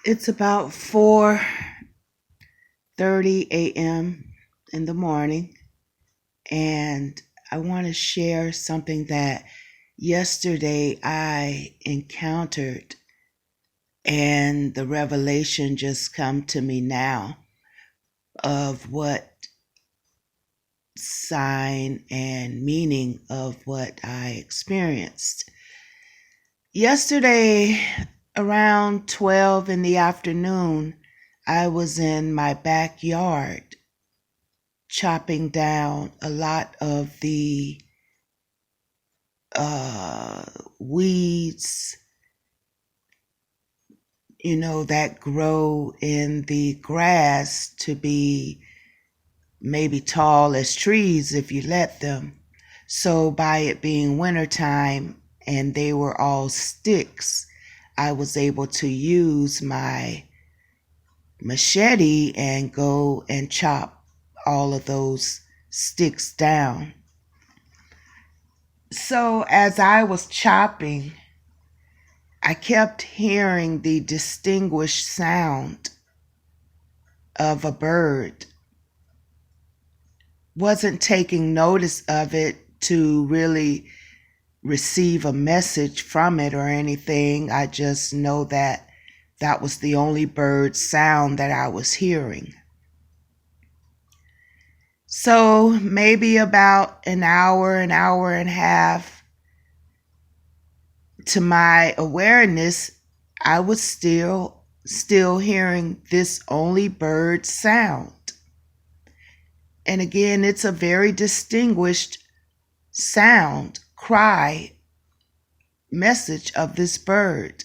It's about 4:30 a.m. in the morning, and I want to share something that yesterday I encountered, and the revelation just come to me now of what sign and meaning of what I experienced. Yesterday, around 12 in the afternoon, I was in my backyard chopping down a lot of the weeds, that grow in the grass to be maybe tall as trees if you let them. So by it being wintertime and they were all sticks, I was able to use my machete and go and chop all of those sticks down. So as I was chopping, I kept hearing the distinguished sound of a bird. Wasn't taking notice of it to really receive a message from it or anything. I just know that that was the only bird sound that I was hearing. So maybe about an hour and a half to my awareness, I was still hearing this only bird sound. And again, it's a very distinguished sound, cry, message of this bird.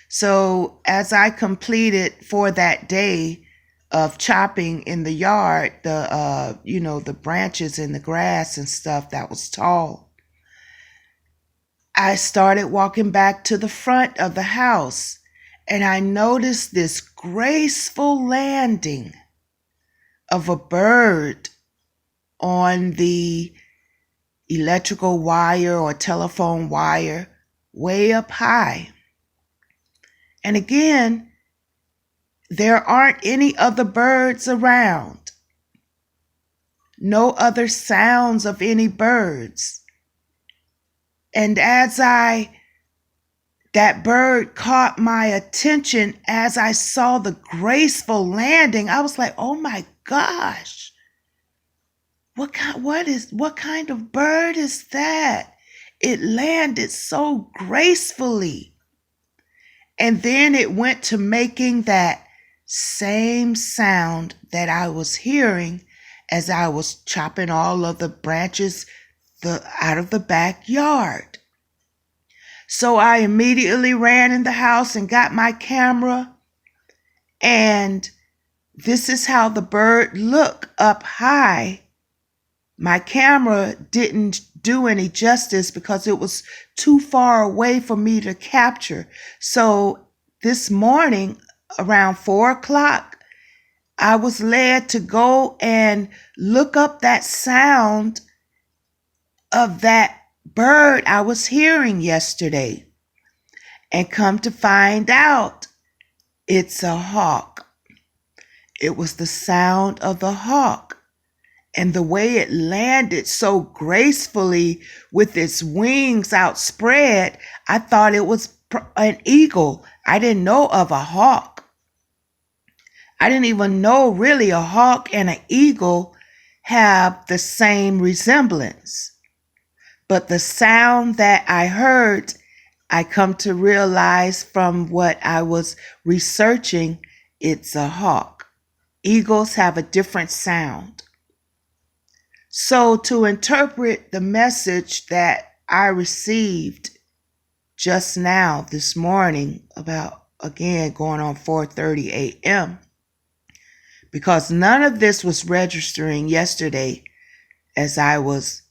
So as I completed for that day of chopping in the yard, the branches in the grass and stuff that was tall, I started walking back to the front of the house, and I noticed this graceful landing of a bird on the electrical wire or telephone wire way up high. And again, there aren't any other birds around. No other sounds of any birds. And as that bird caught my attention as I saw the graceful landing, I was like, oh my gosh, what kind of bird is that? It landed so gracefully. And then it went to making that same sound that I was hearing as I was chopping all of the branches out of the backyard. So I immediately ran in the house and got my camera, and this is how the bird looked up high. My camera didn't do any justice because it was too far away for me to capture. So this morning around 4:00, I was led to go and look up that sound of that bird I was hearing yesterday, and come to find out it's a hawk. It was the sound of the hawk, and the way it landed so gracefully with its wings outspread, I thought it was an eagle. I didn't know of a hawk. I didn't even know really a hawk and an eagle have the same resemblance. But the sound that I heard, I come to realize from what I was researching, it's a hawk. Eagles have a different sound. So to interpret the message that I received just now this morning about, again, going on 4:30 a.m., because none of this was registering yesterday as I was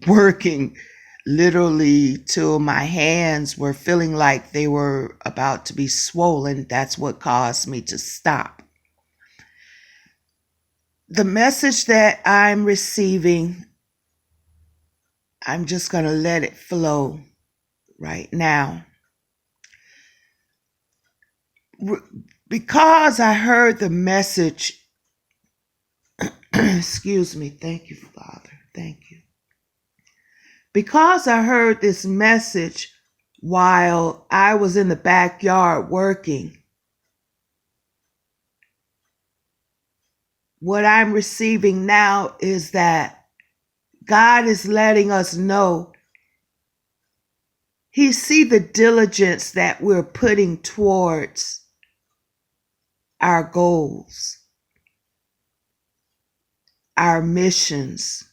working literally till my hands were feeling like they were about to be swollen. That's what caused me to stop. The message that I'm receiving, I'm just going to let it flow right now. because I heard the message, excuse me, thank you, Father, thank you. Because I heard this message while I was in the backyard working, what I'm receiving now is that God is letting us know He sees the diligence that we're putting towards our goals, our missions,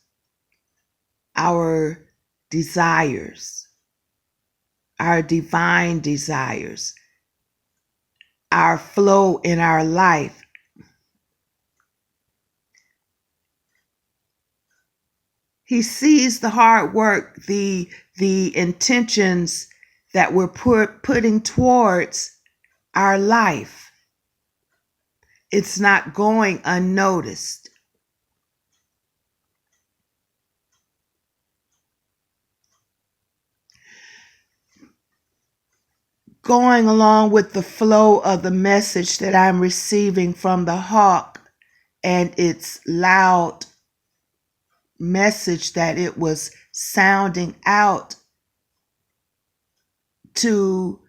our desires, our divine desires, our flow in our life. He sees the hard work, the intentions that we're putting towards our life. It's not going unnoticed. Going along with the flow of the message that I'm receiving from the hawk and its loud message that it was sounding out to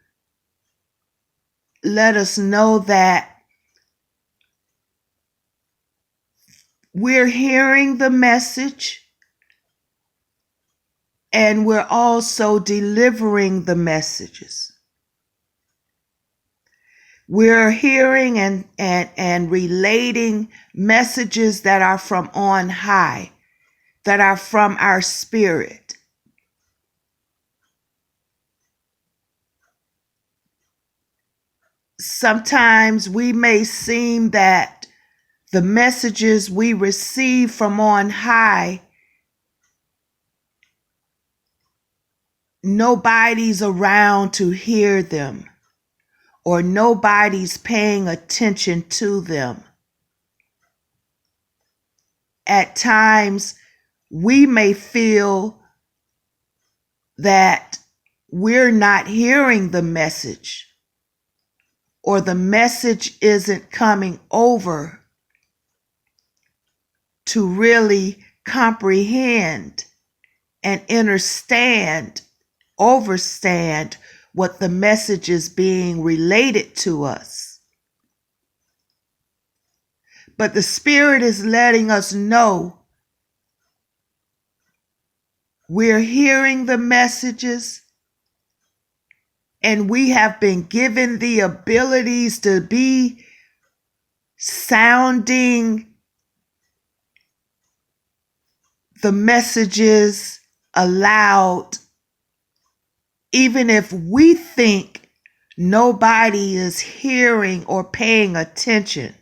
let us know that we're hearing the message and we're also delivering the messages. We're hearing and relating messages that are from on high, that are from our spirit. Sometimes we may seem that the messages we receive from on high, nobody's around to hear them, or nobody's paying attention to them. At times, we may feel that we're not hearing the message, or the message isn't coming over to really comprehend and understand, overstand what the message is being related to us. But the Spirit is letting us know we're hearing the messages, and we have been given the abilities to be sounding the messages aloud, even if we think nobody is hearing or paying attention.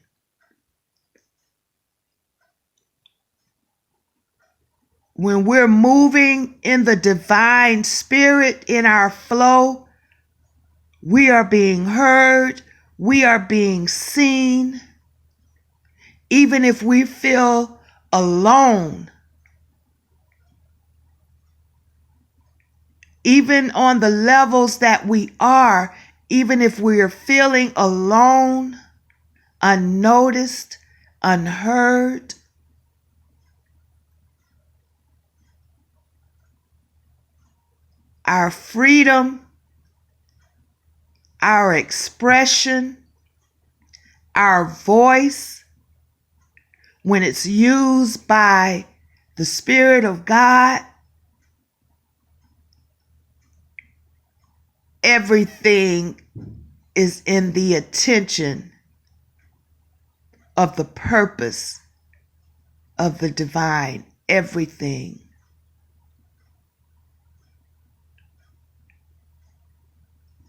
When we're moving in the divine spirit in our flow, we are being heard, we are being seen, even if we feel alone. Even on the levels that we are, even if we are feeling alone, unnoticed, unheard, our freedom, our expression, our voice, when it's used by the Spirit of God, everything is in the attention of the purpose of the divine. Everything.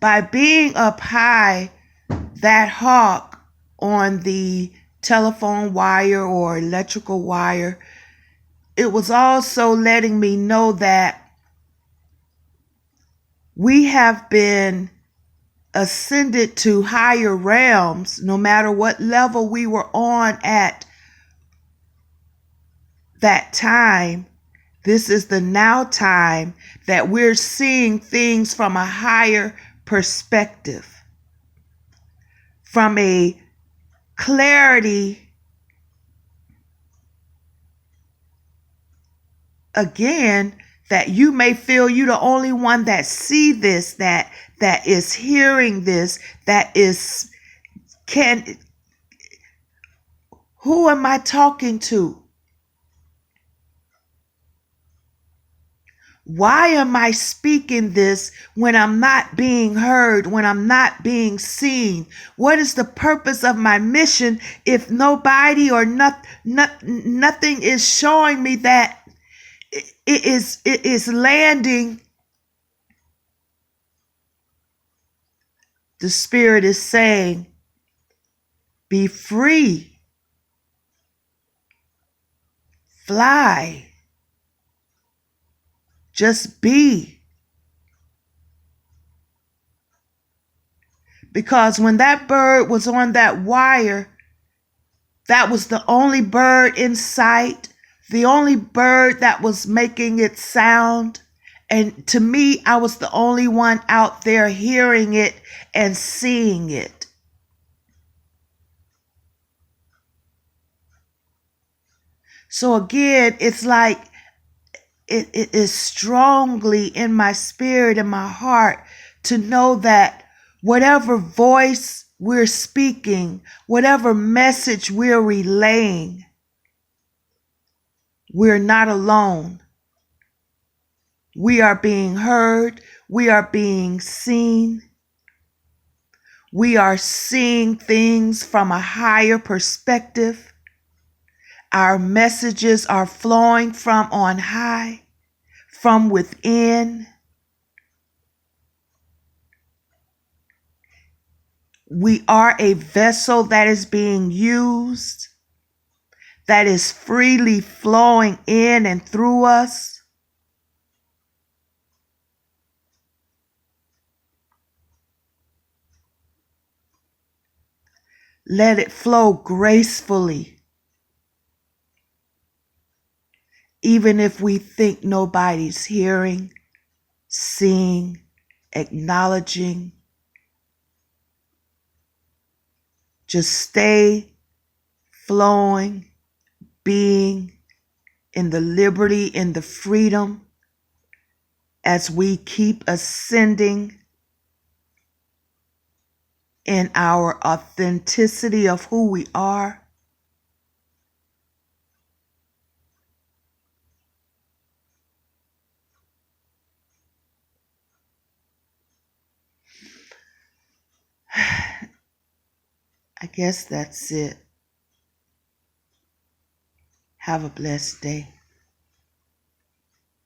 By being up high, that hawk on the telephone wire or electrical wire, it was also letting me know that we have been ascended to higher realms, no matter what level we were on at that time. This is the now time that we're seeing things from a higher perspective, from a clarity, again, that you may feel you the only one that see this, that is hearing this, that is, who am I talking to? Why am I speaking this when I'm not being heard, when I'm not being seen? What is the purpose of my mission if nobody or nothing is showing me that it is landing? The Spirit is saying, be free, fly, just be. Because when that bird was on that wire, that was the only bird in sight, the only bird that was making its sound. And to me, I was the only one out there hearing it and seeing it. So again, it's like it is strongly in my spirit and my heart to know that whatever voice we're speaking, whatever message we're relaying, we're not alone. We are being heard. We are being seen. We are seeing things from a higher perspective. Our messages are flowing from on high, from within. We are a vessel that is being used, that is freely flowing in and through us. Let it flow gracefully. Even if we think nobody's hearing, seeing, acknowledging, just stay flowing, being in the liberty, in the freedom, as we keep ascending in our authenticity of who we are. I guess that's it. Have a blessed day.